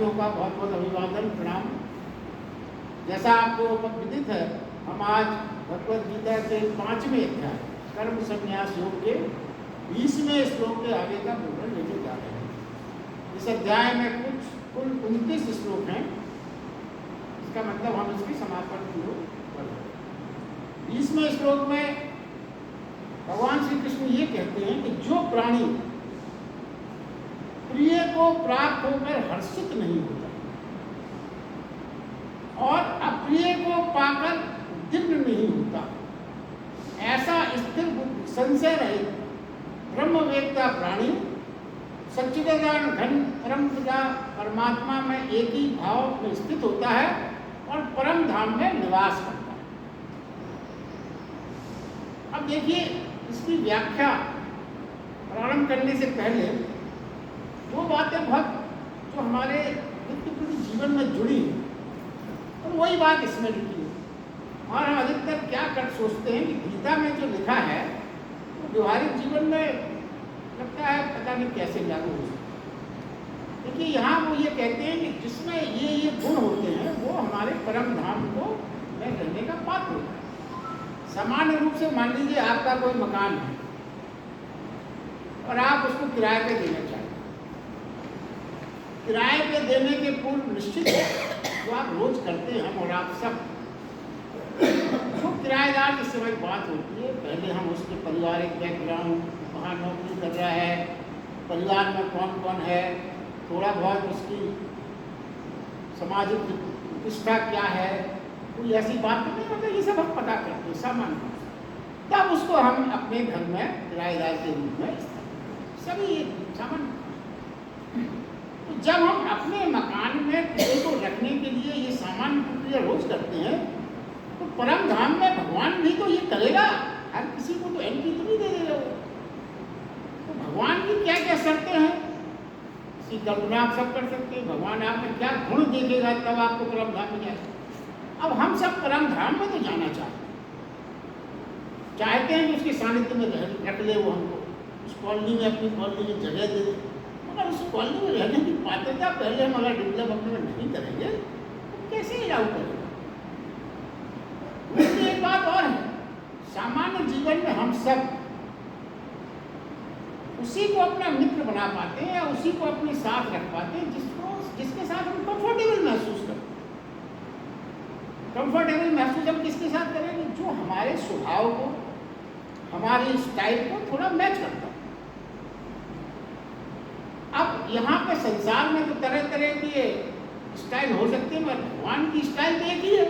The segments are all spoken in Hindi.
साथियों का बहुत बहुत अभिवादन प्रणाम। जैसा आपको विदित है, हम आज भगवद गीता के 5वें अध्याय कर्म संन्यास योग के 20वें श्लोक के आगे का विवरण लेने जा रहे हैं। इस अध्याय में कुल 29 श्लोक हैं। इसका मतलब हम इसकी समापन की ओर बढ़ रहे हैं। 20वें श्लोक में भगवान श्री कृष्ण ये कहते हैं कि जो प्राणी प्रिय को प्राप्त होकर हर्षित नहीं होता और अप्रिय को पाकर उद्विग्न नहीं होता, ऐसा स्थिर बुद्धि संशय रहित ब्रह्मवेत्ता प्राणी सच्चिदानंद घन परम पिता परमात्मा में एक ही भाव में स्थित होता है और परम धाम में निवास करता है। अब देखिए, इसकी व्याख्या प्रारंभ करने से पहले वो बातें बहुत जो हमारे नित्य जीवन में जुड़ी हैं, और वही बात इसमें लिखी है। और हम अधिकतर क्या कर सोचते हैं कि गीता में जो लिखा है वो व्यवहारिक जीवन में लगता है पता नहीं कैसे लागू हो सकता। देखिए, यहाँ वो ये कहते हैं कि जिसमें ये गुण होते हैं वो हमारे परम धाम को में रहने का पात्र होता है। सामान्य रूप से मान लीजिए आपका कोई मकान है और आप उसको किराए पे देना चाहते हैं। किराए पे देने के पूर्व निश्चित है जो आप रोज करते हैं, और आप सब जो किराएदार जिससे भाई बात होती है, पहले हम उसके पारिवारिक बैकग्राउंड, कहाँ नौकरी कर रहा है, परिवार में कौन कौन है, थोड़ा बहुत उसकी सामाजिक प्रतिष्ठा क्या है, कोई ऐसी बात नहीं होती, ये सब हम पता करते हैं सामान्य। तब उसको हम अपने घर में किराएदार के रूप में सभी सामान्य। तो जब हम अपने मकान में किसी को रखने के लिए ये सामान्य प्रक्रिया रोज करते हैं, तो परम धाम में भगवान भी तो ये करेगा। हर किसी को तो एंट्री तो नहीं दे देगा वो। तो भगवान की क्या क्या शर्तें हैं, इसकी कल्पना आप सब कर सकते हैं। भगवान आप में क्या गुण देखेगा तब आपको परम धाम में जाएगा। अब हम सब परम धाम में तो जाना चाहते हैं कि उसके सानिध्य में रख ले वो हमको, उस कॉलोनी में, अपनी कॉलोनी में जगह दे दे। मगर उस कॉलोनी में रहने की पात्रता पहले हम अगर डेवलप अपने में नहीं करेंगे तो कैसे अलाउ करेंगे। उसकी एक बात और है, सामान्य जीवन में हम सब उसी को अपना मित्र बना पाते हैं या उसी को अपने साथ रख पाते हैं जिसके साथ हम कंफर्टेबल महसूस करते हैं। कंफर्टेबल महसूस हम किसके साथ करेंगे? जो हमारे स्वभाव को, हमारी स्टाइल को थोड़ा मैच करता है। अब यहाँ पे संसार में तो तरह तरह की स्टाइल हो सकती है, मगर भगवान की स्टाइल तो एक ही है।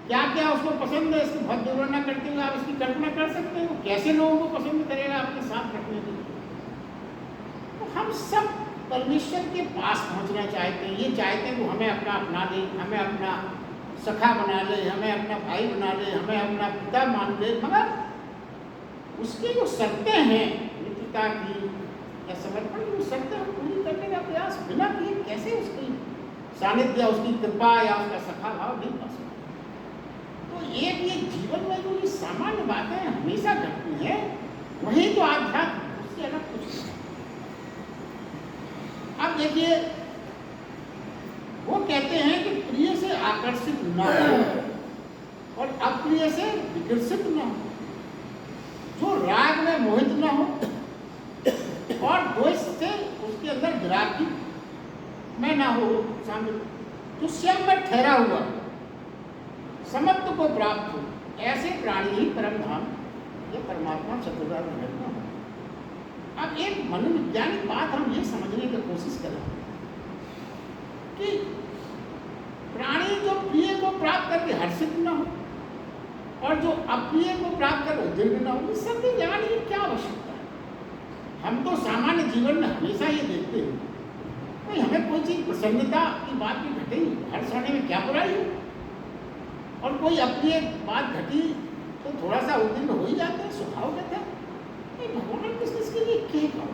क्या क्या उसको पसंद है, इसकी बहुत विवरणा करते हुए आप इसकी कल्पना कर सकते हैं वो कैसे लोगों को पसंद करेगा अपने साथ रखने के लिए। तो हम सब परमेश्वर के पास पहुँचना चाहते हैं, ये चाहते हैं वो हमें अपना अपना ले, हमें अपना सखा बना ले, हमें अपना भाई बना ले, हमें अपना पिता मान ले। मगर उसकी जो शर्तें हैं मित्रता की या समर्पण की, शर्तें हम पूरी करने का प्रयास बिना किए कैसे उसकी सानिध्य, उसकी कृपा या उसका सखा भाव नहीं पा सकते। तो एक ये जीवन में जो ये सामान्य बातें हमेशा घटती हैं वही तो आध्यात्म, उससे अलग कुछ नहीं। अब देखिए, वो कहते हैं कि प्रिय से आकर्षित न हो और अप्रिय से विकर्षित न हो, जो राग में मोहित न हो और द्वेष से उसके अंदर विरागी में ना हो शामिल, जो स्वयं में ठहरा हुआ समत्व को प्राप्त हो, ऐसे प्राणी ही परम धाम ये परमात्मा चतुर्धाम में हो। अब एक मनोवैज्ञानिक बात हम ये समझने की कोशिश करें कि प्राणी जो प्रिय को प्राप्त करके हर्षित न हो और जो अप्रिय को प्राप्त कर उद्विग्न न हो, इस सब की जाने की क्या आवश्यकता है? हम तो सामान्य जीवन में हमेशा ये देखते हैं, भाई हमें कोई चीज़ प्रसन्नता की बात भी घटेगी, हर्ष होने में क्या बुराई है, और कोई अप्रिय बात घटी तो थोड़ा सा उद्विग्न हो ही जाते हैं, स्वभावगत है। भगवान किसके लिए क्या करो?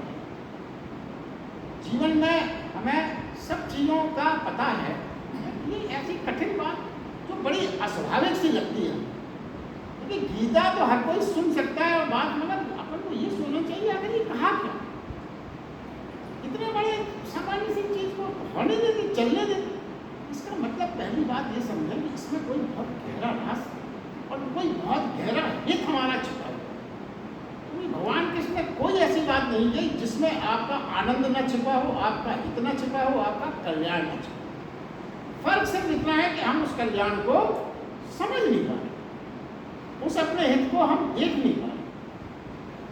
जीवन में हमें सब चीज़ों का पता है, ये ऐसी कठिन बात जो बड़ी अस्वाभाविक सी लगती है, क्योंकि गीता तो हर कोई सुन सकता है और बात, मगर अपन को ये सुनना चाहिए आखिर ये कहा क्या। इतने बड़े सामान्य सी चीज को होने देते, चलने देते। इसका मतलब पहली बात ये समझें कि इसमें कोई बहुत गहरा रास और कोई बहुत गहरा हित हमारा छिपा हुआ है। कोई भगवान कृष्ण में कोई ऐसी बात नहीं है जिसमें आपका आनंद न छिपा हो, आपका हित न छिपा हो, आपका कल्याण न छिपा हो। फर्क सिर्फ इतना है कि हम उस कल्याण को समझ नहीं पा रहे, उस अपने हित को हम देख नहीं पा रहे,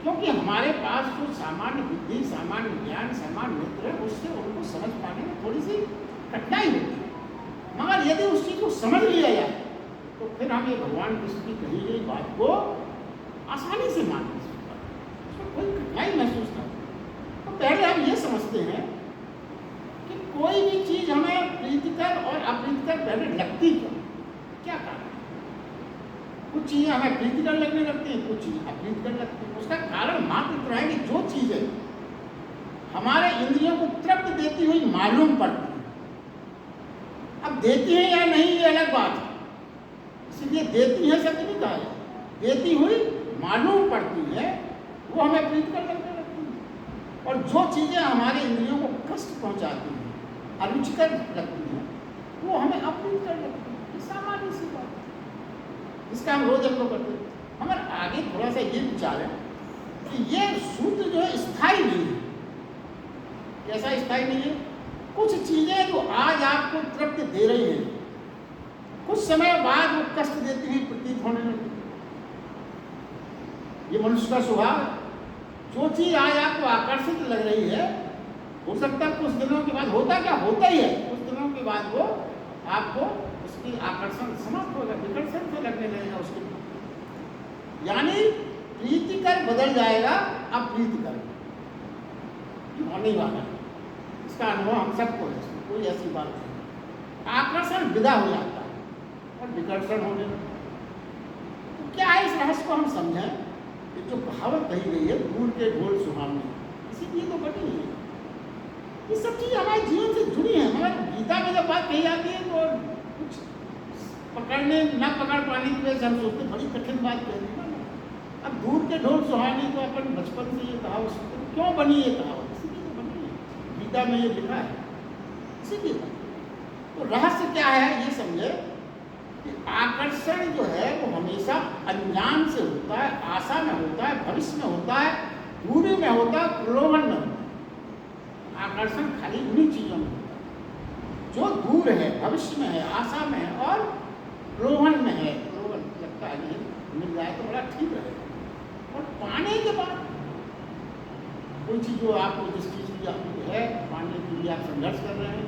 क्योंकि हमारे पास जो सामान्य बुद्धि, सामान्य ज्ञान, सामान्य नेत्र है, उससे उनको समझ पाने में थोड़ी सी कठिनाई होती है। मगर यदि उस चीज को समझ लिया जाए तो फिर हम ये भगवान कृष्ण की कही गई बात को आसानी से मान सकते हैं, उसमें कोई कठिनाई महसूस नहीं होती। तो पहले हम ये समझते हैं कि कोई भी चीज हमें प्रीतिकर और अप्रीतिकर पहले लगती क्या कारण है? कुछ चीजें हमें प्रीतिकर लगने लगती हैं, कुछ चीजें अप्रीतिकर लगती हैं। उसका कारण मात्र इतना है कि जो चीजें हमारे इंद्रियों को तृप्त देती हुई मालूम पड़ती है, अब देती है या नहीं ये अलग बात है, इसलिए देती है सब नहीं कहा है, देती हुई मालूम पड़ती है वो हमें प्रीतिकर लगने लगती है। और जो चीजें हमारे इंद्रियों को कष्ट पहुंचाती हैं, अरुचिकर लगती हैं, वो हमें अप्रीतिकर लगती है। ये सामान्य सी बात है, इसका हम रोज अनुभव करते हैं। मगर आगे थोड़ा सा ये विचार है कि ये सूत्र जो है स्थायी नहीं है। कैसा स्थायी नहीं है? कुछ चीजें जो आज आपको तृप्त दे रही हैं, कुछ समय बाद वो कष्ट देती हुई प्रतीत होने लगती है। ये मनुष्य का स्वभाव है। जो चीज आज आपको आकर्षित लग रही है, हो सकता है कुछ दिनों के बाद, होता क्या होता ही है, कुछ दिनों के बाद वो आपको उसकी आकर्षण समाप्त होगा, विकर्षण से लगने लगेगा उसके, यानी प्रीतिकर बदल जाएगा अप्रीतिकर, होने वाला है। इसका अनुभव हम सबको है, कोई ऐसी बात नहीं। आकर्षण विदा हो जाता है और विकर्षण होने लगता है। तो क्या है इस रहस्य को हम समझें? ये जो कहावत कही गई है, दूर के ढोल सुहावने, इसीलिए तो बनी है। ये सब चीज़ हमारे जीवन से जुड़ी है। मगर गीता में जब बात कही जाती है तो कुछ पकड़ने न पकड़ पाने की वजह से हम सोचते बड़ी कठिन बात कह दी ना। अब दूर के ढोल सुहावने तो अपन बचपन से ये कहावत क्यों बनी, ये कहावत इसीलिए तो बनी है, गीता में ये लिखा है, इसीलिए। तो रहस्य क्या है ये समझे कि आकर्षण जो है वो हमेशा अनजान से होता है, आशा में होता है, भविष्य में होता है, दूरी में होता है, प्रलोभन में होता है। आकर्षण खाली उन्हीं चीजों में होता है जो दूर है, भविष्य में है, आशा में है और प्रलोभन में है। प्रलोभन लगता है नहीं मिल जाए तो बड़ा ठीक रहेगा, और पाने के बाद कोई चीज जो आपको जिस चीज की आपकी है पाने के लिए आप संघर्ष कर रहे हैं,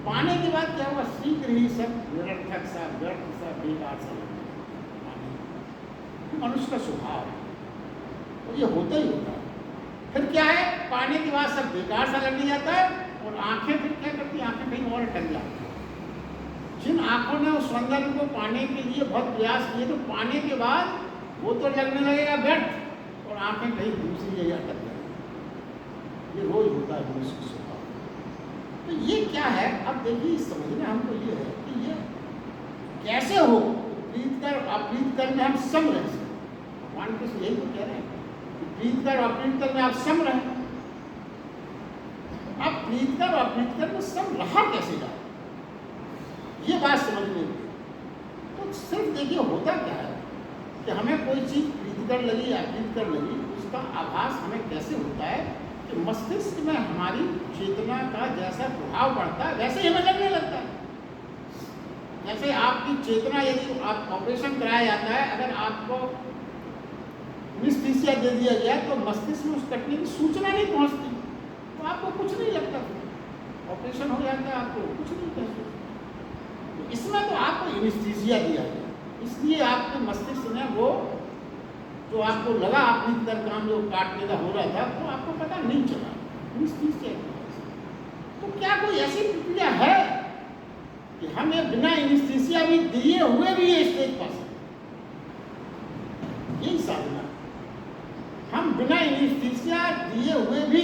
पाने के बाद क्या होगा? शीघ्र ही सब निरर्थक सा, व्यर्थ सा, बेकार सा लगेगा। मनुष्य का स्वभाव है, तो ये होता ही होता है। फिर क्या है? पाने के बाद सब बेकार सा लगने जाता है, और आंखें फिर क्या करती हैं? आंखें कहीं और अटक जाती हैं। जिन आंखों ने उस सौंदर्य को पाने के लिए बहुत प्रयास किए, तो पाने के बाद वो तो लगने लगेगा व्यर्थ, और आंखें कहीं दूसरी जगह अटक जाएगी। ये रोज होता है मनुष्य का स्वभाव। तो ये क्या है? अब देखिए समझना हमको ये है कि ये कैसे हो प्रीतकर अप्रीतकर में हम सम रह सकते। भगवान कृष्ण यही तो कह रहे हैं कि प्रीतकर अप्रीतकर में आप सम रहें। अब प्रीतकर और अप्रीतकर में सम रहा कैसे जाए, ये बात समझने की। तो सिर्फ देखिए होता क्या है कि हमें कोई चीज प्रीतिकर लगी या अप्रीतिकर लगी, उसका आभास हमें कैसे होता है कि मस्तिष्क में हमारी चेतना का जैसा प्रभाव पड़ता है वैसे ही हमें लगने लगता है। जैसे आपकी चेतना, यदि आप ऑपरेशन कराया जाता है, अगर आपको एनेस्थीसिया दे दिया गया तो मस्तिष्क में उस कटने की सूचना नहीं पहुंचती, तो आपको कुछ नहीं लगता। ऑपरेशन हो जाता है, आपको कुछ नहीं महसूस। तो इसमें तो आपको एनेस्थीसिया दिया गया, इसलिए आपके मस्तिष्क ने वो जो आपको लगा अप्रीतिकर काम जो काटने का हो रहा था, तो आपको पता नहीं चला। एनेस्थीसिया। तो क्या कोई ऐसी प्रक्रिया है कि हमें बिना एनेस्थीसिया भी दिए हुए भी ये स्टेज पा सकते? यही साधना, हम बिना एनेस्थीसिया दिए हुए भी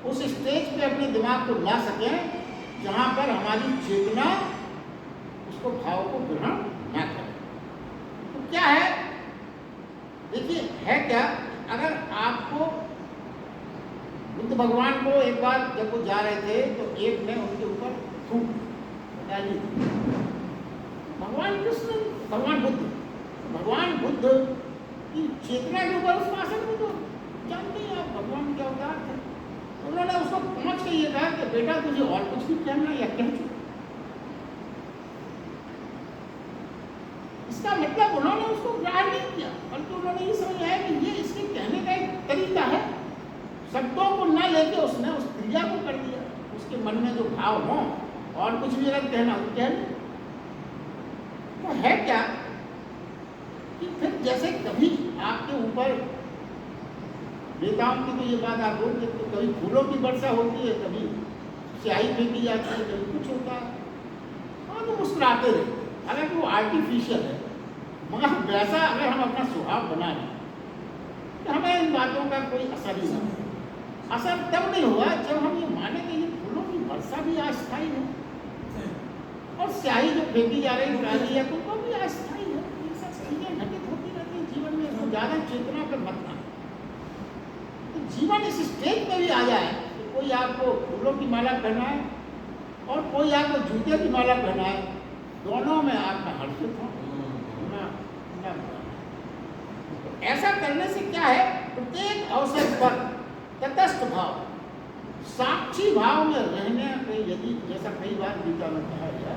उस स्टेज पे अपने दिमाग को ला सकें जहां पर हमारी चेतना उसको भाव को ग्रहण न करे। तो क्या है? देखिए है क्या, अगर आपको बुद्ध बुद्ध भगवान को एक बार जब वो जा रहे थे तो एक ने उनके ऊपर थूक डाली। भगवान कृष्ण, भगवान बुद्ध की चेतना के ऊपर उस भाषण में तो जानते हैं आप भगवान क्या अवतार थे। उन्होंने उसको पहुंच के ये कहा कि बेटा तुझे और कुछ भी कहना या कह चुका। इसका मतलब उन्होंने उसको ग्रहण नहीं किया, बल्कि उन्होंने ये समझा कि ये इसके कहने का एक तरीका है। शब्दों को न लेके उसने उस क्रिया को कर दिया। उसके मन में जो भाव हो और कुछ भी अगर कहना हो कह ले। तो है क्या कि फिर जैसे कभी आपके ऊपर नेताओं की तो ये बात आप बोल देते, तो कभी फूलों की वर्षा होती है, कभी स्याही फेंकी जाती है, कभी कुछ होता है, हाँ तो मुस्कुराते रहते। हालांकि वो आर्टिफिशियल है, मगर वैसा अगर हम अपना स्वभाव बना लें तो हमें इन बातों का कोई असर ही नहीं है। असर तब नहीं हुआ जब हम ये माने कि ये फूलों की वर्षा भी अस्थायी है और स्याही जो फेंकी जा रही है तो वो भी अस्थायी है। ये सब चीजें घटित होती रहती हैं जीवन में, इसको ज्यादा चेतना पर मत ना। तो जीवन इस स्टेज पे भी आ जाए कि कोई आपको फूलों की माला पहनाए और कोई आपको जूते की माला पहनाए, दोनों में आप ना हर्षित हो ना। तो ऐसा करने से क्या है, प्रत्येक अवसर पर तटस्थ भाव, साक्षी भाव में रहने पे, यदि जैसा कई बार गीता में कहा गया,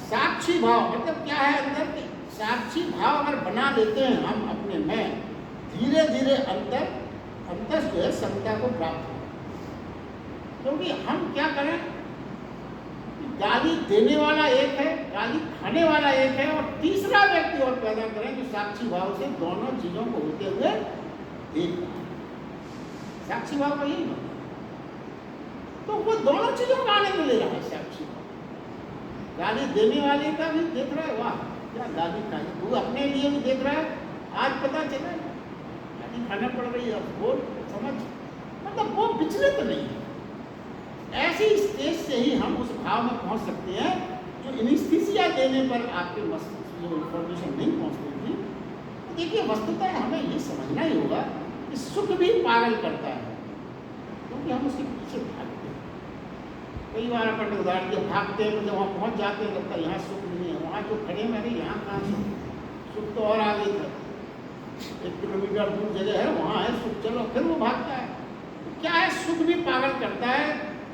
साक्षी भाव मतलब क्या है अंदर के साक्षी भाव अगर बना लेते हैं हम अपने में, धीरे धीरे अंतर जो है समता को प्राप्त हो। क्योंकि हम क्या करें, गाली देने वाला एक है, गाली खाने वाला एक है, और तीसरा व्यक्ति और पैदा करें जो साक्षी भाव से दोनों चीजों को होते हुए देख रहा है। साक्षी भाव का यही मतलब, तो वो दोनों चीजों का आनंद ले रहा है। साक्षी भाव गाली देने वाले का भी देख रहा है, वाह क्या गाली खाई, वो अपने लिए भी देख रहा है, आज पता चला गाली खाना पड़ रही है, बोल समझ, मतलब वो विचलित नहीं है। ऐसी स्टेज से ही हम उस भाव में पहुंच सकते हैं जो एनेस्थीसिया देने पर आपके मस्तिष्क जो इंफॉर्मेशन नहीं पहुंचती थी। तो देखिए वस्तुतः हमें ये समझना ही होगा कि सुख भी पागल करता है, क्योंकि हम उसके पीछे भागते हैं। कई बार अपन ने उदाहरण दिया, भागते हैं तो जब वहाँ पहुँच जाते हैं लगता है यहाँ सुख नहीं है, वहाँ जो खड़े में यहाँ कहाँ सुख तो और आगे था, 1 किलोमीटर दूर जगह है वहाँ है सुख, चलो फिर वो भागता है। तो क्या है, सुख भी पागल करता है,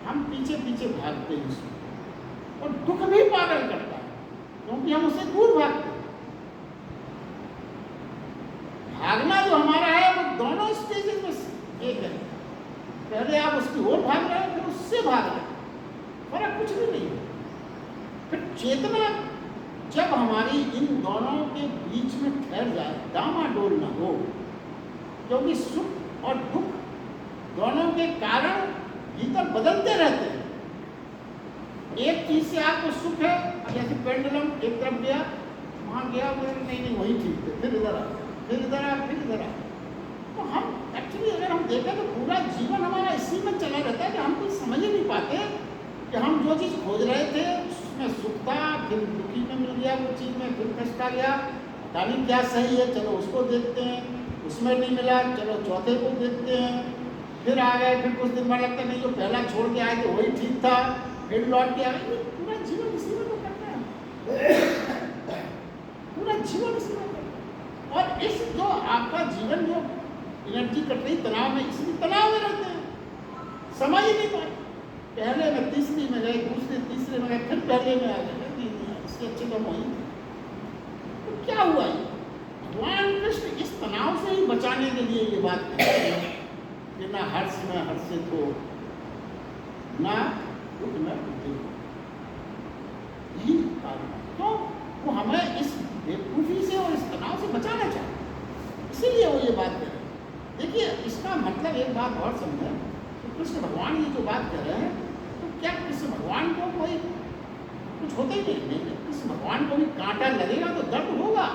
हम पीछे पीछे भागते हैं सुख, और दुख भी पागल करता है क्योंकि हम उससे दूर भागते हैं। भागना जो हमारा है वो दोनों स्टेजेस में एक है, पहले आप उसकी ओर भाग रहे हैं फिर उससे भाग रहे हैं, फर्क कुछ भी नहीं है। फिर चेतना जब हमारी इन दोनों के बीच में ठहर जाए, डामाडोल न हो, क्योंकि सुख और दुख दोनों के कारण भीतर बदलते रहते हैं। एक चीज से आपको सुख है, जैसे पेंडुलम एक तरफ गया, वहां गया नहीं वही ठीक है, फिर इधर आ, फिर इधर आ, फिर इधर आ। तो हम एक्चुअली अगर हम देखें तो पूरा जीवन हमारा इसी में चला रहता है कि हम कुछ समझ ही नहीं पाते कि हम जो चीज़ खोज रहे थे उसमें सुख था, फिर दुखी में मिल गया वो चीज़ में, फिर कष्ट आ गया, पता नहीं क्या सही है, चलो उसको देखते हैं, उसमें नहीं मिला, चलो चौथे को देखते हैं, फिर आ गए, फिर कुछ दिन बाद लगता नहीं जो पहला छोड़ के आए थे वही ठीक था, फिर लौट के आ गए। पूरा जीवन इसी में तो करता है, पूरा जीवन इसी में करता है। और इस जो आपका जीवन जो एनर्जी कट रही तनाव में, इसलिए तनाव में रहते हैं, समझ ही नहीं पाते। पहले में तीसरी में गए, दूसरे तीसरे में गए, फिर पहले में आ गए, इससे अच्छे कम वही। तो क्या हुआ ये, भगवान कृष्ण इस तनाव से ही बचाने के लिए ये बात कहते हैं कि ना हर्ष में हर्षित हो, ना दुख में दुखी हो। यही कारण तो वो हमें इस बेवकूफ़ी से और इस तनाव से बचाना चाहिए, इसीलिए वो ये बात कह रहे हैं। देखिए इसका मतलब एक बात और समझें, तो कृष्ण भगवान ये जो बात कर रहे हैं, तो क्या कृष्ण भगवान को कोई कुछ होता ही नहीं, कृष्ण भगवान को भी कांटा लगेगा तो दर्द होगा,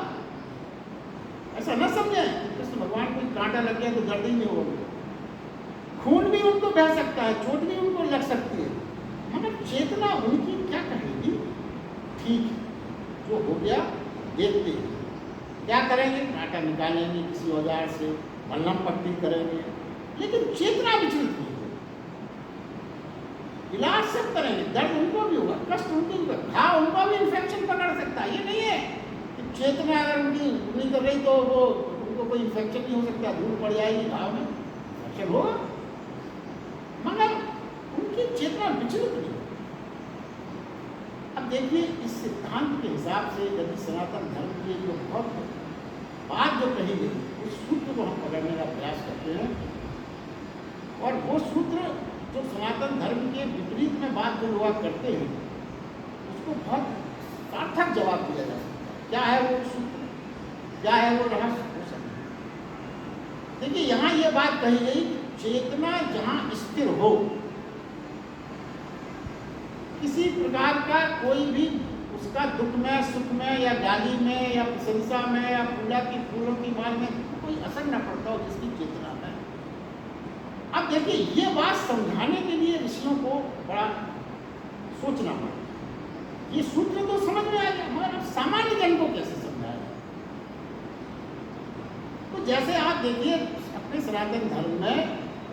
ऐसा न समझें कि कृष्ण भगवान को कांटा लग गया तो दर्द ही नहीं होगा। खून भी उनको बह सकता है, चोट भी उनको लग सकती है, मगर चेतना उनकी क्या कहेगी, ठीक है जो हो गया देखते हैं, क्या करेंगे, कांटा निकालेंगे किसी औजार से, मलहम पट्टी करेंगे, लेकिन चेतना विचलित नहीं होगी। इलाज सब करेंगे, दर्द उनको भी होगा, कष्ट उनको भी होगा, घाव उनको भी इन्फेक्शन पकड़ सकता है। ये नहीं है कि चेतना अगर उनकी नहीं कर रही तो वो उनको कोई इन्फेक्शन नहीं हो सकता, धूल पड़ जाएगी घाव में, इन्फेक्शन होगा, मगर उनकी चेतना विचलित नहीं होगी। अब देखिए, इस सिद्धांत के हिसाब से यदि सनातन धर्म की जो बहुत बात जो कही गई, उस सूत्र को हम पकड़ने का प्रयास करते हैं, और वो सूत्र जो सनातन धर्म के विपरीत में बात जो लोग करते हैं, उसको बहुत सार्थक जवाब दिया जा सकता है। क्या है वो सूत्र, क्या है वो रहस्य, हो सकता है। देखिए, यहाँ ये बात कही गई कि चेतना जहाँ स्थिर हो, किसी प्रकार का कोई भी उसका दुख में, सुख में, या गाली में, या प्रशंसा में, या पूजा की फूलों की माल में कोई असर न पड़ता हो जिसकी चेतना में। अब देखिए, ये बात समझाने के लिए ऋषियों को बड़ा सोचना पड़ा। ये सूत्र तो समझ में आ गया, मगर अब सामान्य जन को कैसे समझाया? तो जैसे आप देखिए, अपने सनातन धर्म में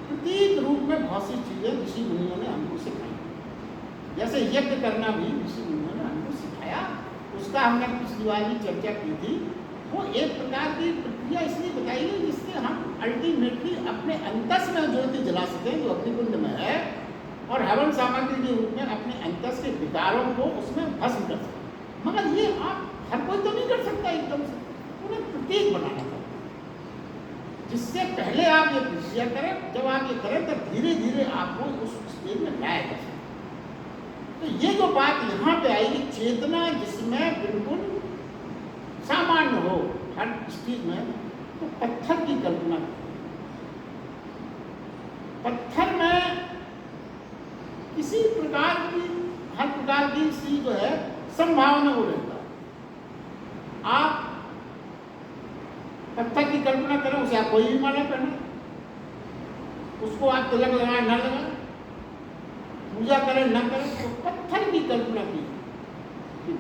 प्रतीक रूप में बहुत सी चीजें ऋषि मुनियों ने हमको सिखाई। जैसे यज्ञ करना भी ऋषि मुनियों ने हमको सिखाया, उसका हमने पिछली बार भी चर्चा की थी। वो एक प्रकार की प्रक्रिया इसलिए बताई गई जिससे हम अल्टीमेटली अपने अंतस में ज्योति जला सकें जो अग्निकुंड में है, और हवन सामग्री के रूप में अपने अंतस के विकारों को उसमें भस्म कर सकें। मगर ये आप हर कोई तो नहीं कर सकता एकदम से, उन्हें प्रतीक बनाना पड़ता। जिससे पहले आप ये प्रक्रिया करें, जब आप ये करें तो धीरे धीरे आपको उस स्टेज में लाया जा सकता। तो ये जो बात यहाँ पे आई कि चेतना जिसमें बिल्कुल सामान्य हो हर स्टेज में, तो पत्थर की कल्पना करें। पत्थर में किसी प्रकार की, हर प्रकार की सी जो है संभावना हो रहता है। आप पत्थर की कल्पना करें, उसे आप कोई भी माला पहने, उसको आप तिलक लगाए न लगाए, पूजा करें न करें, तो पत्थर की कल्पना की।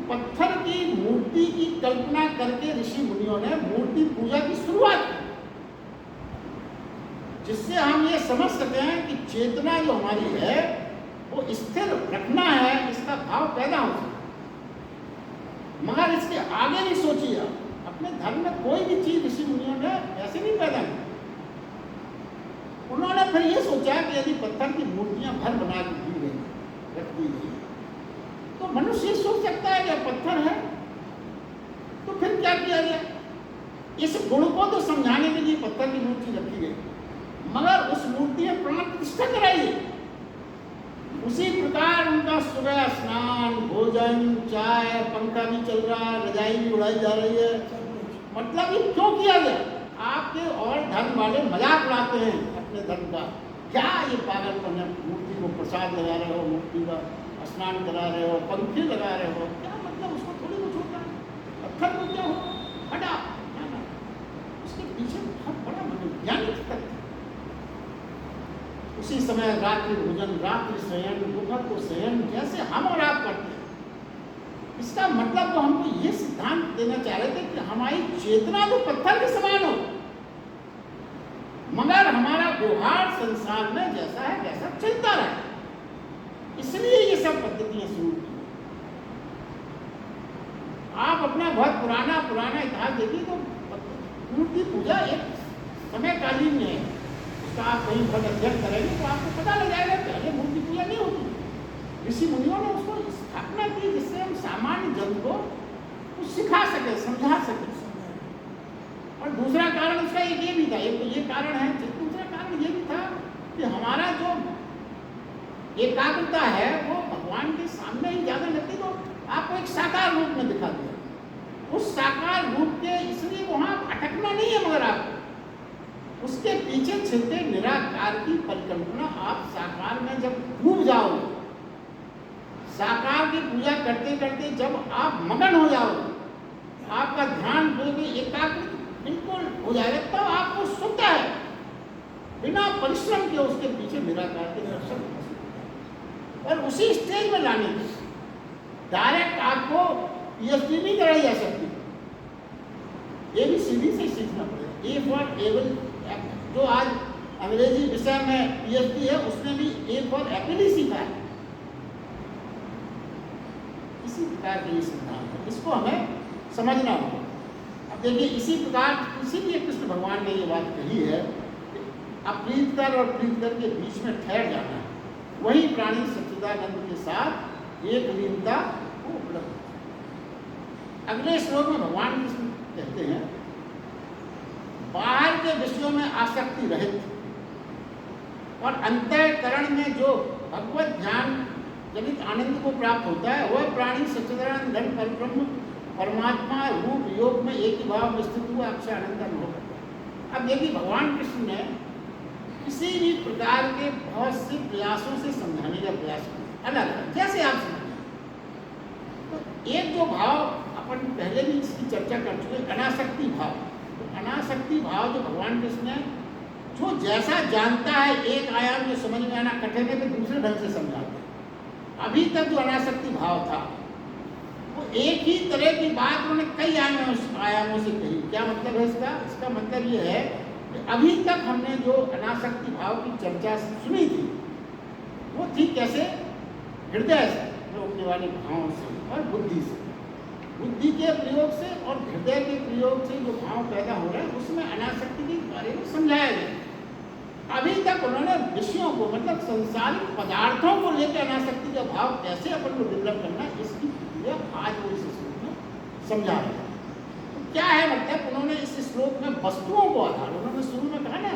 पत्थर की मूर्ति की कल्पना करके ऋषि मुनियों ने मूर्ति पूजा की शुरुआत की, जिससे हम ये समझ सकते हैं कि चेतना जो हमारी है वो स्थिर रखना है, इसका भाव पैदा हो सकता। मगर इसके आगे नहीं सोचिए, अपने धर्म में कोई भी चीज ऋषि मुनियों ने ऐसे नहीं पैदा की। उन्होंने फिर ये सोचा कि यदि पत्थर की मूर्तियां भर बना के दी गई, रख दी गई, तो मनुष्य सोच सकता है कि पत्थर है, तो फिर क्या किया गया? इस गुण को तो समझाने के लिए पत्थर की मूर्ति रखी गई, मगर उस मूर्ति में प्राण प्रतिष्ठा कराई। उसी प्रकार उनका सुबह स्नान, भोजन, चाय, पंखा भी चल रहा है, रजाई भी उड़ाई जा रही है। मतलब ये क्यों किया गया? आपके और धर्म वाले मजाक उड़ाते हैं अपने धर्म का, क्या ये पागलपन है? मूर्ति को प्रसाद लगा रहे हो, मूर्ति का स्नान करा रहे हो, पंखे लगा रहे हो, क्या मतलब? उसको थोड़ी कुछ होता है, पत्थर को क्या हो हटा ना। उसके पीछे बहुत बड़ा मनोवैज्ञानिक तथ्य। उसी समय रात्रि भोजन, रात्रि शयन, दोपहर को शयन, जैसे हम और आप करते हैं। इसका मतलब तो हमको ये सिद्धांत देना चाह रहे थे कि हमारी चेतना तो पत्थर के समान हो, मगर हमारा व्यवहार संसार में जैसा है वैसा चलता रहे। इसलिए ये सब पद्धतियां शुरू की। आप अपना बहुत पुराना इतिहास देखिए तो मूर्ति पूजा एक समयकालीन है, उसका आप कहीं बहुत अध्ययन करेंगे तो आपको पता लग जाएगा पहले मूर्ति पूजा नहीं होती। ऋषि मुनियों ने उसको स्थापना की जिससे हम सामान्य जन को कुछ सिखा सके, समझा सके। और दूसरा कारण उसका एक ये भी था, एक तो ये कारण है, दूसरा कारण ये भी था कि हमारा जो एकाग्रता है वो भगवान के सामने ही ज्यादा लगती, तो आपको एक साकार रूप में दिखा दिया। उस साकार रूप के इसलिए वहां अटकना नहीं है, मगर आप उसके पीछे छिपे निराकार की परिकल्पना आप साकार में जब डूब जाओगे, साकार की पूजा करते करते जब आप मगन हो जाओगे, आपका ध्यान बिल्कुल एकाग्र बिल्कुल हो जाएगा, तब आपको शुद्ध है बिना परिश्रम के उसके पीछे निराकार के दर्शन। और उसी स्टेज में लाने की डायरेक्ट आपको पीएचडी नहीं कराई जा सकती, ABCD से सीखना पड़ेगा। ए फॉर एबल, जो आज अंग्रेजी विषय में पीएचडी है, उसने भी एक और एपल ही सीखा है। इसी प्रकार के ये सिद्धांत है, इसको हमें समझना होगा। अब देखिए, इसी प्रकार इसीलिए कृष्ण भगवान ने ये बात कही है कि अप्रीतकर और प्रीतकर के बीच में ठहर जाना है, वही प्राणी सच्चिदानंद के साथ एक लीनता को उपलब्ध। अगले श्लोक में भगवान कृष्ण कहते हैं, बाहर के विषयों में आसक्ति रहित और अंतःकरण में जो भगवत ध्यान जनित आनंद को प्राप्त होता है, वह प्राणी सच्चिदानंद घन परब्रह्म परमात्मा रूप योग में एक ही भाव में स्थित हुआ अक्षय आनंद अनुभव करता है। अब देखिए, भगवान कृष्ण ने किसी भी प्रकार के बहुत से प्रयासों से समझाने का प्रयास किया, अलग अलग, जैसे आप समझें। तो एक जो भाव अपन पहले भी इसकी चर्चा कर चुके, अनासक्ति भाव। तो अनासक्ति भाव जो भगवान कृष्ण ने जो जैसा जानता है, एक आयाम जो समझ में आना कठिन है, तो दूसरे ढंग से समझाते हैं। अभी तक जो अनासक्ति भाव था, वो एक ही तरह की बात उन्होंने कई आयामों से कही। क्या मतलब है इसका? इसका मतलब ये है कि अभी तक हमने जो अनासक्ति भाव की चर्चा सुनी थी, वो थी कैसे? हृदय से रोकने वाले भावों से और बुद्धि से, बुद्धि के प्रयोग से और हृदय के प्रयोग से जो भाव पैदा हो रहे हैं, उसमें अनासक्ति के बारे में समझाया गया। अभी तक उन्होंने विषयों को, मतलब संसारिक पदार्थों को लेकर अनासक्ति का भाव कैसे अपन को डेवलप करना है, इसकी प्रक्रिया आज वो इस श्लोक में समझा रहे हैं। तो क्या है मतलब, उन्होंने इस श्लोक में वस्तुओं को आधार, उन्होंने शुरू में कहा ना,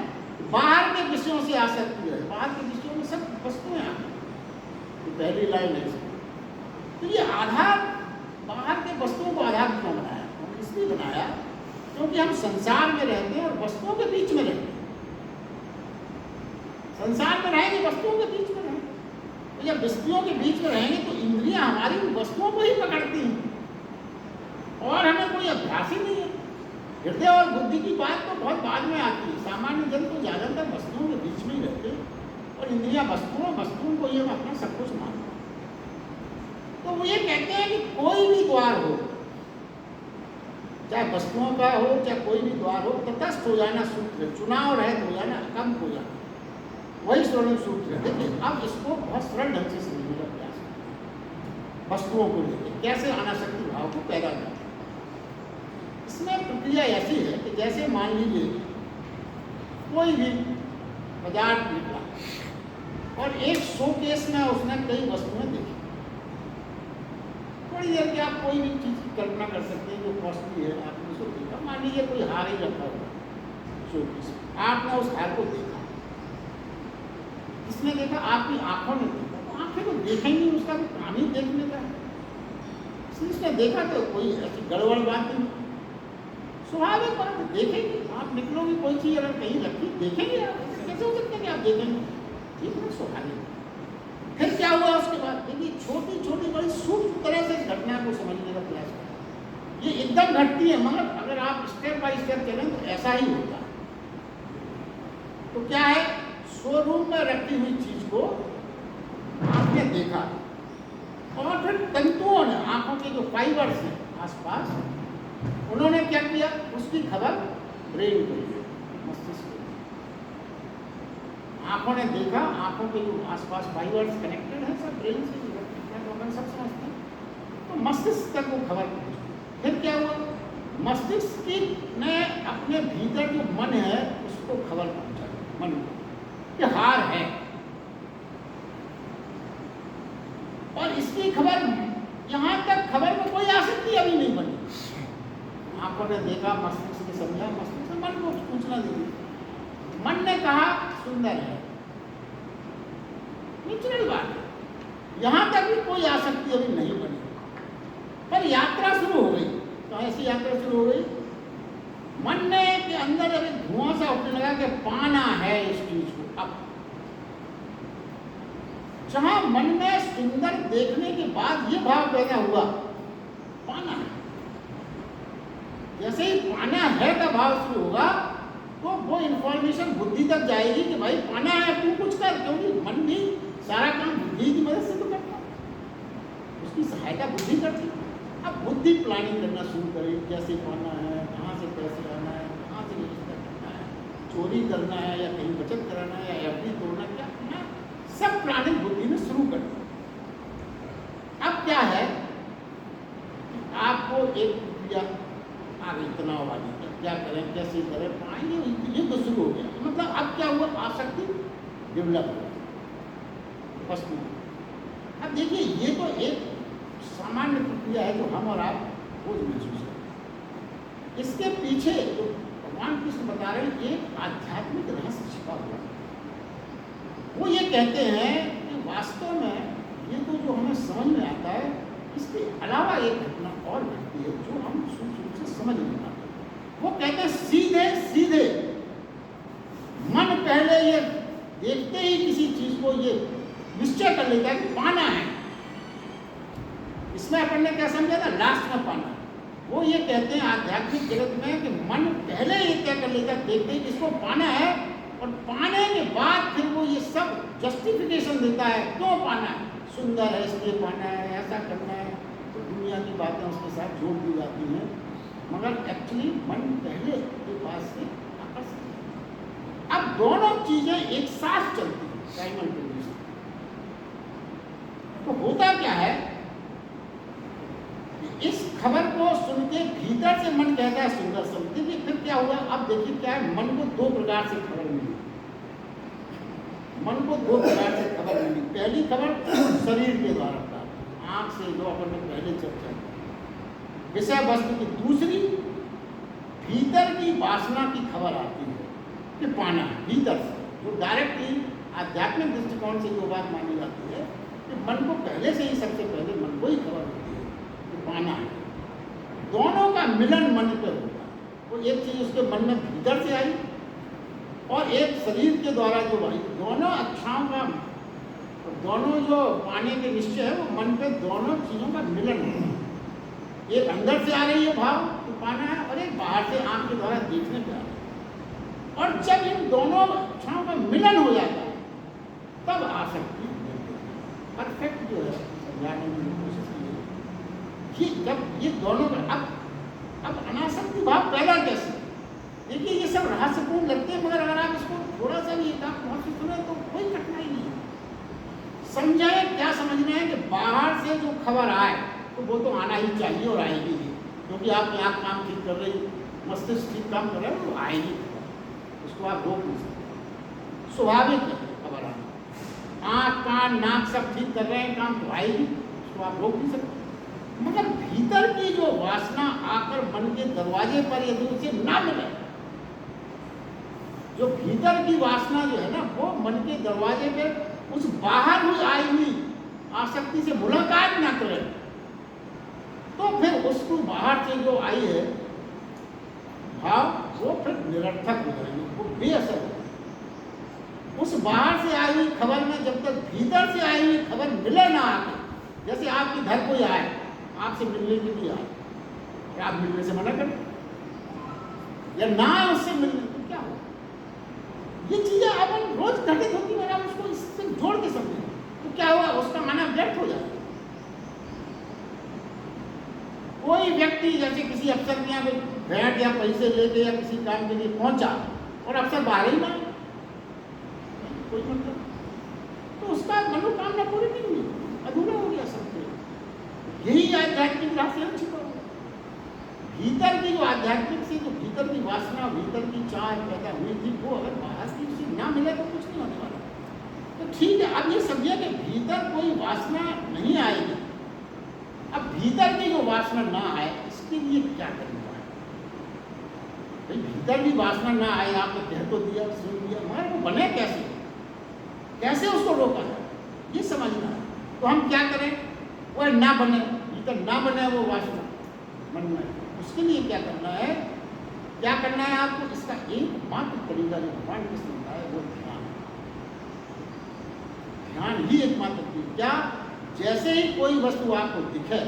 बाहर के विषयों से आसक्ति है, बाहर के विषयों में सब वस्तुएं आ गई, तो पहली लाइन है। तो ये आधार, बाहर के वस्तुओं को आधार क्यों बनाया? इसलिए बनाया क्योंकि हम संसार में रहते हैं और वस्तुओं के बीच में रहते हैं। संसार में रहेंगे, वस्तुओं के बीच में रहेंगे, तो जब वस्तुओं के बीच में रहेंगे तो इंद्रियां हमारी उन वस्तुओं को ही पकड़ती हैं और हमें कोई अभ्यास ही नहीं है। हृदय और बुद्धि की बात तो बहुत बाद में आती है। सामान्य जन तो ज़्यादातर वस्तुओं के बीच में ही रहते हैं और इंद्रियां वस्तुओं को ही हम अपना सब कुछ मानते हैं। तो वो ये कहते हैं कि कोई भी द्वार हो, चाहे वस्तुओं का हो चाहे कोई भी द्वार हो, तटस्थ हो जाना सूत्र, चुनाव रहित हो जाना, कम हो जाना, वही स्वर्णिम सूत्र है। देखिए, अब इसको बहुत सरल ढंग से समझने का प्रयास करें। वस्तुओं को लेकर कैसे अनासक्ति भाव को पैदा करते हैं, इसमें प्रक्रिया ऐसी है कि जैसे मान लीजिए कोई भी पदार्थ निकला और एक शोकेस में उसने कई वस्तुएं देखी। थोड़ी देर के आप कोई भी चीज़ की कल्पना कर सकते हैं जो कॉस्टली है, आपने उसको देखा। मान लीजिए कोई हार ही रखा हुआ शोकेस, आपने उस हार को देखा, इसने देखा, आपकी आंखों ने देखा, तो आंखें तो देखेंगी, उसका तो काम ही देखने का है। इसलिए उसने देखा तो कोई ऐसी गड़बड़ बात नहीं, स्वाभाविक बात है, देखेंगे। आप निकलोगे, कोई चीज़ अगर कहीं रखी, देखेंगे आप, कैसे हो सकता है कि आप देखेंगे? ठीक है, स्वाभाविक। फिर क्या हुआ उसके बाद? देखिए, छोटी छोटी बड़ी सूक्ष्म तरह से इस घटना को समझने का प्रयास करें। ये एकदम घटती है, मगर अगर आप स्टेप बाय स्टेप चलें तो ऐसा ही होता है। तो क्या है, शोरूम में रखी हुई चीज को आपने देखा और फिर तंतुओं ने, आंखों के जो फाइबर्स हैं आसपास, उन्होंने क्या किया, उसकी खबर ब्रेन को दी, मस्तिष्क को। आंखों ने देखा, आंखों के जो आसपास फाइबर्स कनेक्टेड हैं सब ब्रेन से, तो अपन सब समझते हैं, तो मस्तिष्क तक वो खबर पहुंची। फिर क्या हुआ, मस्तिष्क ने अपने भीतर जो मन है उसको खबर पहुंचाई, मन को, कि हार है। और इसकी खबर, यहां तक खबर में कोई आसक्ति अभी नहीं बनी। आंखों ने देखा, मस्तिष्क ने समझा, मस्तिष्क ने मन को सूचना दे दी, मन ने कहा सुंदर है, नेचुरल बात है। यहां तक भी कोई आसक्ति अभी नहीं बनी, पर यात्रा शुरू हो गई। तो ऐसी यात्रा शुरू हो गई, मन ने के अंदर अभी धुआं सा उठने लगा कि पाना है इस चीज को। अब जहां मन में सुंदर देखने के बाद ये भाव पैदा हुआ, पाना है, जैसे ही पाना है का भाव शुरू होगा तो वो इंफॉर्मेशन बुद्धि तक जाएगी कि भाई पाना है, तू कुछ कर, क्योंकि मन भी सारा काम बुद्धि की मदद से तो करता है, उसकी सहायता बुद्धि करती है। अब बुद्धि प्लानिंग करना शुरू करेगी, कैसे पाना है, कहाँ से पैसे आना है, कहाँ से व्यवस्था करना है, चोरी करना है या कहीं बचत कराना है या एफडी तोड़ना, क्या करना है, सब प्राणिक बुद्धि में शुरू कर दिया। अब क्या है कि आपको एक प्रक्रिया आ गई तनाव वाली, क्या करें कैसे करें, ये तो शुरू हो गया। मतलब अब क्या हुआ, आसक्ति डेवलप हो वस्तु। अब देखिए ये तो एक सामान्य प्रक्रिया है जो हम और आप रोज महसूस करते हैं। इसके पीछे जो भगवान कृष्ण बता रहे हैं, एक आध्यात्मिक रहस्य छिपा हुआ है। वो ये कहते हैं कि वास्तव में ये तो जो हमें समझ में आता है, इसके अलावा एक घटना और घटती है जो हम सूक्ष्म रूप से समझ नहीं पाते। वो कहते हैं सीधे सीधे मन पहले ये देखते ही किसी चीज को ये निश्चय कर लेता है कि पाना है। इसमें अपन ने क्या समझा था, लास्ट में पाना। वो ये कहते हैं आध्यात्मिक जगत में कि मन पहले ये तय कर लेता है देखते ही इसको पाना है, और पाने के बाद फिर वो ये सब जस्टिफिकेशन देता है क्यों पाना है, सुंदर है इसलिए पाना है, ऐसा करना है, तो दुनिया की बातें उसके साथ जोड़ दी जाती हैं। मगर एक्चुअली मन पहले के पास से आकर्षित है। अब दोनों चीजें एक साथ चलती हैं साइमल्टेनियसली। तो होता क्या है, इस खबर को सुन के भीतर से मन कहता है सुंदर सब। देखिए फिर क्या हुआ, अब देखिए क्या है, मन को दो प्रकार से खबर मिली। मन को दो प्रकार से खबर मिली। पहली खबर शरीर के द्वारा प्राप्त, आंख से, जो अपन ने पहले चर्चा की विषय वस्तु की। दूसरी भीतर की वासना की खबर आती है कि पाना है भीतर से, जो डायरेक्टली आध्यात्मिक दृष्टिकोण से जो बात मानी जाती है कि मन को पहले से ही, सबसे पहले मन को ही खबर होती है कि पाना है। दोनों का मिलन मन पर होता है। वो एक चीज उसके मन में भीतर से आई और एक शरीर के द्वारा जो आई। दोनों इच्छाओं का, दोनों जो पाने के निश्चय है, वो मन पे दोनों चीजों का मिलन होता है। एक अंदर से आ रही है भाव तो पाना है, और एक बाहर से आंख के द्वारा देखने पे आ रहा है। और जब इन दोनों इच्छाओं का मिलन हो जाता है तब आसक्ति परफेक्ट जो है समझाने की कोशिश की कि जब ये दोनों का अब अनासक्ति भाव पैदा कैसे। देखिए ये सब रहस्यपूर्ण लगते हैं, मगर अगर आप इसको थोड़ा सा भी एक बहुत से सुने तो कोई कठिनाई नहीं है। समझाए क्या समझना है कि बाहर से जो खबर आए तो वो तो आना ही चाहिए और आएगी ही, क्योंकि आपकी आँख काम ठीक कर रही, मस्तिष्क ठीक काम कर रहा है, वो आएगी, उसको आप रोक नहीं सकते, स्वाभाविक है खबर आना। आँख कान नाक सब ठीक कर रहे हैं काम, तो आएगी, उसको आप रोक नहीं सकते। मगर भीतर की जो वासना आकर मन के दरवाजे पर यदि उसे ना मिले, जो भीतर की वासना जो है ना, वो मन के दरवाजे पे उस बाहर हुई आई हुई आसक्ति से मुलाकात ना करे, तो फिर उसको बाहर से जो आई है भाव, वो फिर निरर्थक हो जाएंगे, वो बेअसर हो जाएंगे। उस बाहर से आई हुई खबर में जब तक भीतर से आई हुई खबर मिले ना आके, जैसे आपके घर कोई आए, आपसे मिलने के लिए आए, क्या आप मिलने से मना करें या ना आए उससे मिलने, तो क्या हो। ये चीजें अपन रोज घटित होती है, आप उसको इससे जोड़ के समझें तो क्या हुआ, उसका माना व्यर्थ हो जाता है। कोई व्यक्ति जैसे किसी अफसर के यहाँ पे भेंट या पैसे लेके या किसी काम के लिए पहुंचा और अफसर बाहर ही ना, कोई मतलब, तो उसका मनोकामना पूरी नहीं हुई, अधूरा हो गया सब कुछ। यही आध्यात्मिक रहस्य छिपा हुआ। भीतर की जो आध्यात्मिक से जो भीतर की वासना, भीतर की चाह पैदा हुई थी, वो अगर बाहर से उसे ना मिले तो कुछ नहीं होने वाला। तो ठीक है, अब ये समझिए कि भीतर कोई वासना नहीं आएगी। अब भीतर की जो वासना ना आए, इसके लिए क्या करना है भाई। भीतर की वासना ना आए, आपने कह तो दिया, सुन दिया, मगर वो बने कैसे, कैसे उसको रोका जाए, ये समझना है। तो हम क्या करें, वो ना बने, भीतर ना बने वो वासना मन में, उसके लिए क्या करना है, क्या करना है आपको। इसका एकमात्र तरीका जो भगवान कृष्ण बताया वो ध्यान। ध्यान ही एकमात्र तरीका। क्या, जैसे ही कोई वस्तु आपको दिखे,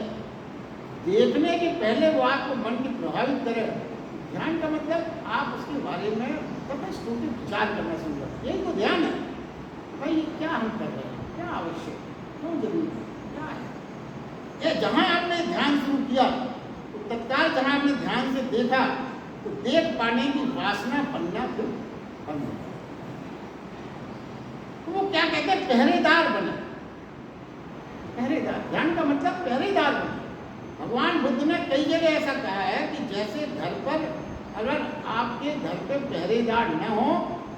देखने के पहले वो आपको मन की प्रभावित करे। ध्यान का मतलब आप उसके बारे में तटस्थ विचार करना शुरू करें, यही तो ध्यान है। भाई ये क्या हम कर रहे हैं, क्या आवश्यक, क्यों जरूरी, क्या है। ये जहाँ आपने ध्यान शुरू किया तो तत्काल जहाँ आपने ध्यान से देखा तो देख पाने की वासना बनना फिर बंद हो जाए। तो वो क्या कहते हैं, पहरेदार बने। पहरेदार, ध्यान का मतलब पहरेदार बने। भगवान बुद्ध ने कई जगह ऐसा कहा है कि जैसे घर पर अगर आपके घर पे पहरेदार न हो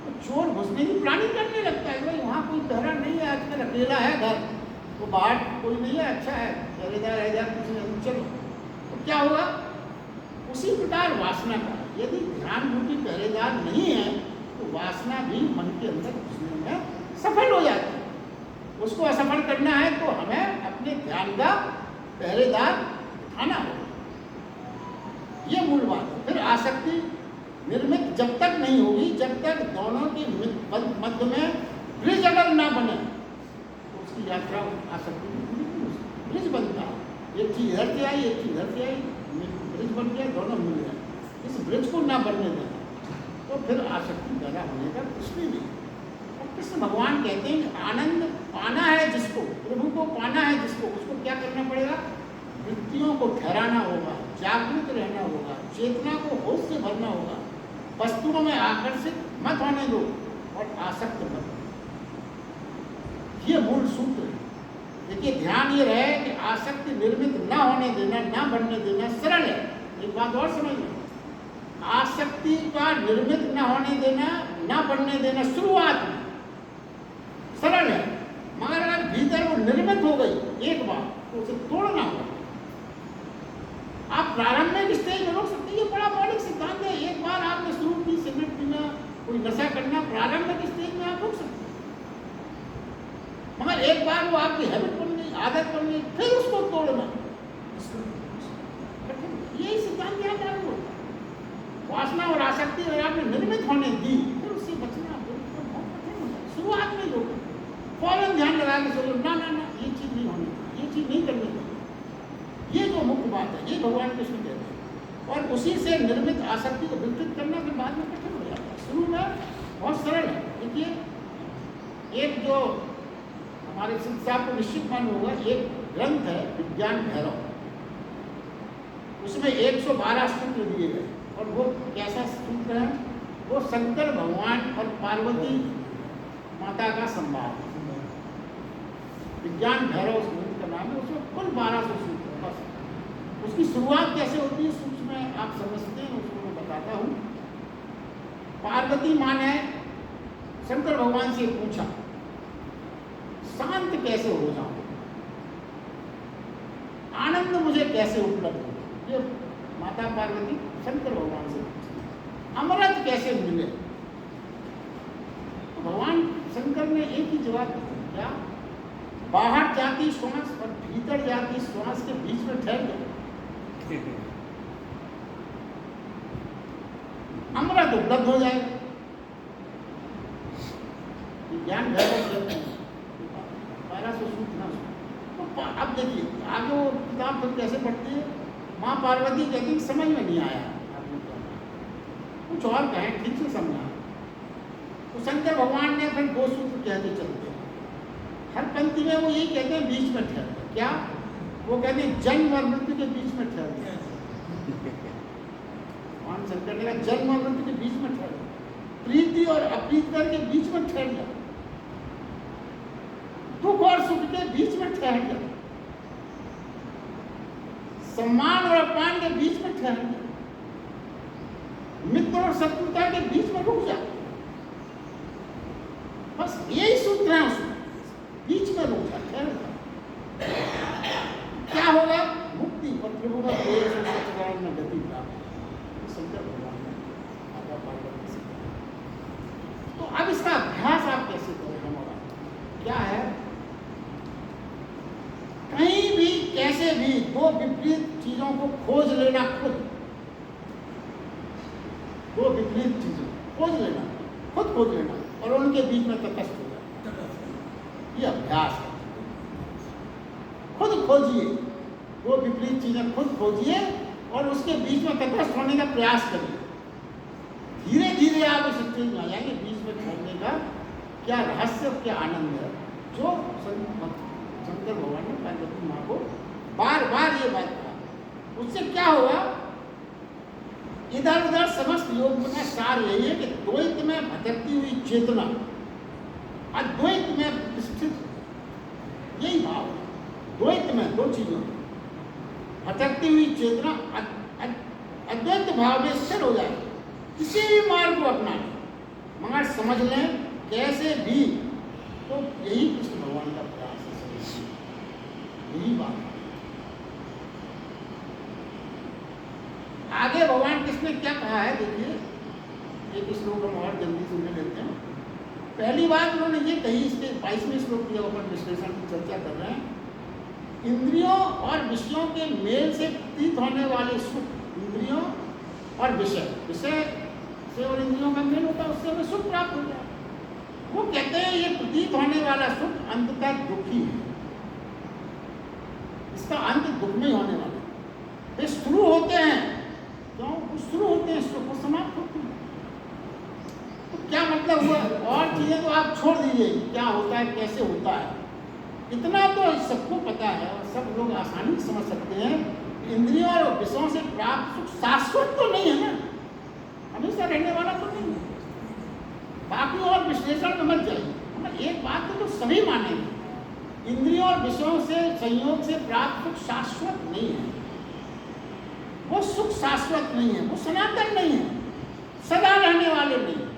तो चोर घुसने की प्लानिंग करने लगता है। भाई वहाँ कोई पहरा नहीं है, आजकल अकेला है घर, वो बाहर कोई नहीं है, अच्छा है पहरेदार है, जाए किसी ने चलो। तो क्या हुआ, उसी प्रकार वासना का यदि ध्यान रूपी पहरेदार नहीं है तो वासना भी मन के अंदर घुसने में सफल हो जाती है। उसको असफल करना है तो हमें अपने ध्यान का पहरेदार बिठाना होगा। ये मूल बात है। फिर आसक्ति निर्मित जब तक नहीं होगी, जब तक दोनों के मध्य में ब्रिज अगर ना बने तो उसकी यात्रा आसक्ति की पूरी नहीं हो सकती। ब्रिज बनता है, एक चीज इधर से आई, एक चीज इधर से आई, ब्रिज बन गया, दोनों मिल गए। इस ब्रिज को ना बनने देना तो फिर आसक्ति पैदा होने का कुछ भी नहीं। और कृष्ण भगवान कहते हैं कि आनंद पाना है जिसको, प्रभु को पाना है जिसको, उसको क्या करना पड़ेगा, वृत्तियों को ठहराना होगा, जागृत रहना होगा, चेतना को होश से भरना होगा, वस्तुओं में आकर्षित मत होने दो और आसक्त मत हो। ये मूल सूत्र है। देखिए ध्यान ये रहे कि आसक्ति निर्मित ना होने देना, ना बनने देना सरल है। एक बात और समझ लो, आसक्ति का निर्मित ना होने देना, ना बनने देना शुरुआत में सरल है, मगर अगर भीतर वो निर्मित हो गई एक बार तो उसे तोड़ना होगा। आप प्रारंभिक स्टेज में रोक सकते हैं, ये बड़ा मौलिक सिद्धांत है। एक बार आपने शुरू की सिगरेट पीना, कोई नशा करना, प्रारंभिक स्टेज में आप रोक सकते हैं, मगर एक बार वो आपकी हैबिट बन गई, आदत बन गई, फिर उसको तोड़ना यही सिद्धांत यहाँ लागू होता है। वासना और आसक्ति अगर आपने निर्मित होने दी फिर उससे बचना बिल्कुल बहुत कठिन होता है। शुरुआत में लोग फौरन ध्यान लगा के सोचो ना ना ना ये चीज़ नहीं होनी, ये चीज़ नहीं करनी चाहिए। ये जो मुख्य बात है, ये भगवान कृष्ण कहते हैं। और उसी से निर्मित आसक्ति को विकसित करना फिर बाद में कठिन हो जाता है। शुरू में बहुत सरल है। देखिए एक जो हमारे सिद्ध साहब को निश्चित मालूम होगा, एक ग्रंथ है विज्ञान भैरव, उसमें 112 सूत्र दिए गए। और वो कैसा सूत्र है, वो शंकर भगवान और पार्वती माता का संवाद, विज्ञान भैरव उस ग्रंथ का नाम है। उसमें कुल 1200 सूत्र है। बस उसकी शुरुआत कैसे होती है सूत्र में आप समझते हैं, उसको मैं बताता हूँ। पार्वती माँ ने शंकर भगवान से पूछा शांत कैसे हो जाऊं, आनंद मुझे कैसे उपलब्ध हो। ये माता पार्वती शंकर भगवान से पूछी, अमृत कैसे मिले। तो भगवान शंकर ने एक ही जवाब दिया, क्या बाहर जाती श्वास और भीतर जाती श्वास के बीच में ठहर गया, अमृत उपलब्ध हो जाएगा। ज्ञान भैरव 1200 सूत्र। तो अब देखिए आगे वो किताब फिर कैसे पढ़ती है। माँ पार्वती कहती समझ में नहीं आया, कुछ और कहें ठीक से समझा। तो शंकर भगवान ने फिर 2 सूत्र कहते चलते हैं, हर पंक्ति में वो यही कहते हैं बीच में ठहर गया। क्या वो कहते हैं जन्म और मृत्यु के बीच में ठहर गया। भगवान शंकर ने कहा जन्म और मृत्यु के बीच में ठहर गया, प्रीति और अप्रीति के बीच में ठहर गया, दुख और सुख के बीच में ठहर गया, सम्मान और अपमान के बीच में ठहर गया, मित्र और शत्रुता के बीच में रुक जा। बस यही सूत्र है उसमें, बीच में रुक जा, ठहर जा। क्या होगा, मुक्ति और प्रभु का प्रेम और सच्चिदानंद में गति प्राप्त। शंकर भगवान ने माता पार्वती से कहा। तो अब इसका अभ्यास आप कैसे करें, हमारा क्या है, कहीं भी कैसे भी 2 विपरीत चीजों को खोज लेना, दो विपरीत चीजों खोज लेना, खुद खोज लेना और उनके बीच में तटस्थ हो जाना, ये अभ्यास है। खुद खोजिए, 2 विपरीत चीजें खुद खोजिए और उसके बीच में तटस्थ होने का प्रयास करिए। धीरे धीरे आप इस स्टेज में आ जाएंगे, बीच में ठहरने का क्या रहस्य, क्या आनंद है, जो शंकर भगवान ने पार्वती माँ को बार बार ये बात कहा। उससे क्या होगा, इधर उधर समस्त योग का सार यही है कि द्वैत में भटकती हुई चेतना अद्वैत में प्रतिष्ठित, यही भाव है। द्वैत में दो चीजों भटकती हुई चेतना अद्वैत भाव में स्थिर हो जाए, किसी भी मार्ग को अपना लें, मगर समझ लें कैसे भी, तो यही कृष्ण भगवान का प्रयास है, यही बात है। आगे भगवान कृष्ण ने क्या कहा है देखिए, एक श्लोक हम और जल्दी सुनने लेते हैं। पहली बात उन्होंने ये कही, इसके 22वें श्लोक के ऊपर विश्लेषण की चर्चा कर रहे हैं। इंद्रियों और विषयों के मेल से प्रतीत होने वाले सुख, इंद्रियों और विषय से और इंद्रियों का मेल होता है, उससे हमें सुख प्राप्त होता है। वो कहते हैं ये प्रतीत होने वाला सुख अंततः दुखी है, इसका अंत दुख में होने वाला है। वे शुरू होते हैं, क्यों वो शुरू होते हैं, सुख को समाप्त होते हैं। तो क्या मतलब हुआ, और चीजें तो आप छोड़ दीजिए, क्या होता है कैसे होता है, इतना तो सबको पता है और सब लोग आसानी से समझ सकते हैं। इंद्रियों और विषयों से प्राप्त सुख शाश्वत तो नहीं है ना, हमेशा रहने वाला तो नहीं है। बाकी और विश्लेषण में मत जाइए, मतलब एक बात तो सभी मानेंगे, इंद्रियों और विषयों से संयोग से प्राप्त सुख शाश्वत नहीं है। वो सुख शाश्वत नहीं है, वो सनातन नहीं है, सदा रहने वाले नहीं है।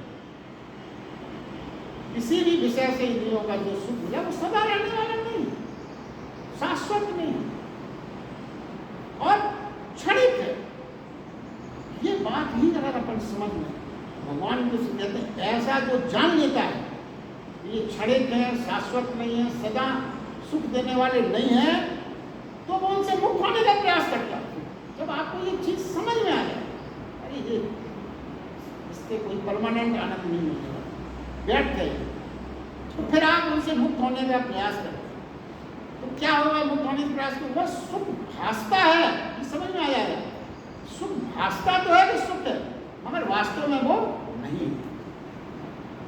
किसी भी विषय से इंद्रियों का जो सुख मिला वो सदा रहने वाला नहीं है, शाश्वत नहीं है और क्षणिक है। ये बात ही अगर अपन समझ में, भगवान को कहते हैं ऐसा जो जान लेता है ये क्षणिक है, शाश्वत नहीं है, सदा सुख देने वाले नहीं है, तो वो उनसे मुक्त होने का प्रयास करता है। जब आपको ये चीज समझ में आ जाए, अरे ये इससे कोई परमानेंट आनंद नहीं मिलेगा, बैठ गए, तो फिर आप उनसे मुक्त होने का प्रयास करते हैं। तो क्या होगा मुक्त होने का प्रयास में, वह सुख भासता है, ये समझ में आ जाएगा। सुख भासता तो है कि सुख है, मगर वास्तव में वो नहीं है।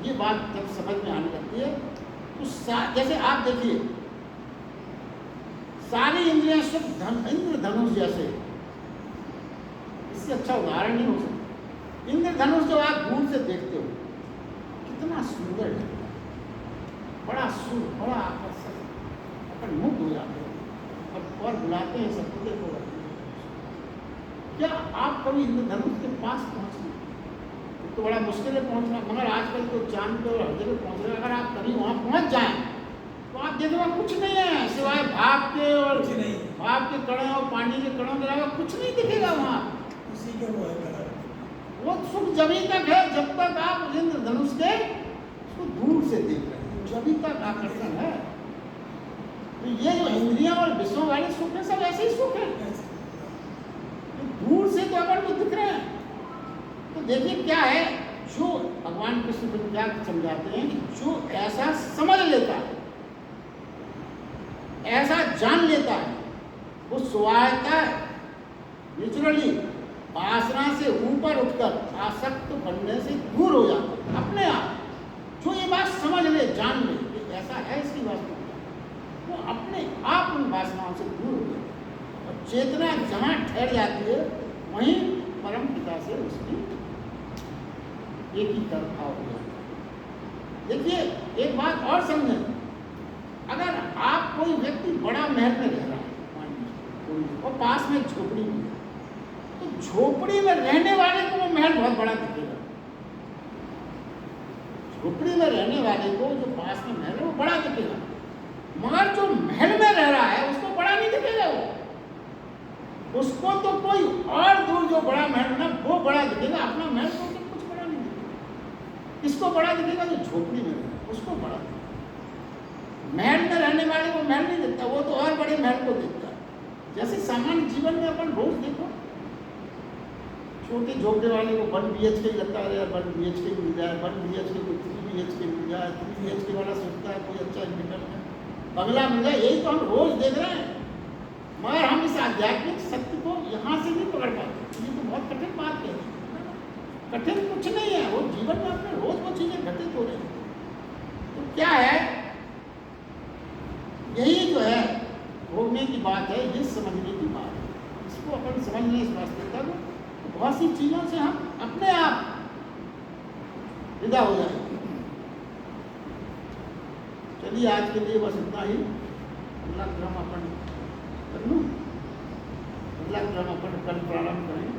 ये बात जब समझ में आने लगती है तो जैसे आप देखिए सारी इंद्रियां सुख इंद्रधनुष जैसे, इससे अच्छा उदाहरण नहीं हो सकता। इंद्रधनुष जो आप दूर से देखते हो कितना सुंदर है, बड़ा बड़ा आकर्षक, अपन मुग्ध हो जाते हो और बुलाते हैं सबको, देखो क्या आप कभी इंद्रधनुष के पास पहुंचे? तो बड़ा मुश्किल है पहुंचना, मगर आजकल तो चांद पे और हर जगह पहुंच रहे हैं। अगर आप कभी वहां पहुंच जाएं तो आप देखो वहाँ कुछ नहीं है सिवाय भाप के और भाप के कणों और पानी के कणों के अलावा कुछ नहीं दिखेगा वहाँ। उसी के वो है, वो सुख जभी तक है जब तक आप इंद्रधनुष के उसको दूर से देख रहे हैं, जभी तक आकर्षण है। तो ये जो इंद्रियां और विषयों वाले सुख है सब ऐसे ही सुख है, तो दूर से तो अपन को दिख रहे हैं। तो देखिए क्या है, जो भगवान कृष्ण क्या समझाते हैं कि जो ऐसा समझ लेता है, ऐसा जान लेता है, वो स्वायत्ता नेचुरली वासना से ऊपर उठकर आसक्त बनने से दूर हो जाता है अपने आप। जो ये बात समझ ले, जान ले कि ऐसा है इसकी वास्तविकता, वो अपने आप उन वासनाओं से दूर हो जाता है और चेतना जहाँ ठहर जाती है वहीं परम पिता से उसकी एक ही तरफा हो जाता है। देखिए एक बात और समझें, अगर आप कोई व्यक्ति बड़ा महल में रह रहा है और पास में झोपड़ी में, तो झोपड़ी में रहने वाले को वो महल बहुत बड़ा दिखेगा। झोपड़ी में रहने वाले को जो पास में महल है वो बड़ा दिखेगा, मगर जो महल में रह रहा है उसको बड़ा नहीं दिखेगा। वो उसको तो कोई और दूर जो बड़ा महल ना वो बड़ा दिखेगा, अपना महल तो कुछ बड़ा नहीं दिखेगा। किसको बड़ा दिखेगा? जो झोपड़ी में रहे उसको बड़ा दिखेगा। महल में रहने वाले को महल नहीं दिखता, वो तो और बड़े महल को देखता है। जैसे सामान्य जीवन में अपन रोज देखो, छोटे झोपड़े वाले को 1 BHK लगता है, 1 BHK मिल जाए, 1 BHK को 3 BHK मिल जाए, 3 BHK वाला सोचता है कोई अच्छा इन्वेटर में बंगला मिल जाए। यही तो हम रोज देख रहे हैं, मगर हम इस आध्यात्मिक सत्य को यहाँ से नहीं पकड़ पाते। ये तो बहुत कठिन बात है, कठिन कुछ नहीं है, वो जीवन में अपने रोज वो चीजें घटित हो रही हैं। तो क्या है, यही जो है भोगने की बात है, ये समझने की बात है। इसको अपन समझ लें इस वास्तविकता को, बहुत सी चीज़ों से हम अपने आप विदा हो जाएंगे। चलिए आज के लिए बस इतना ही। अगला क्रम अपन कर लूँ, अगला क्रम अपन कल प्रारंभ करें।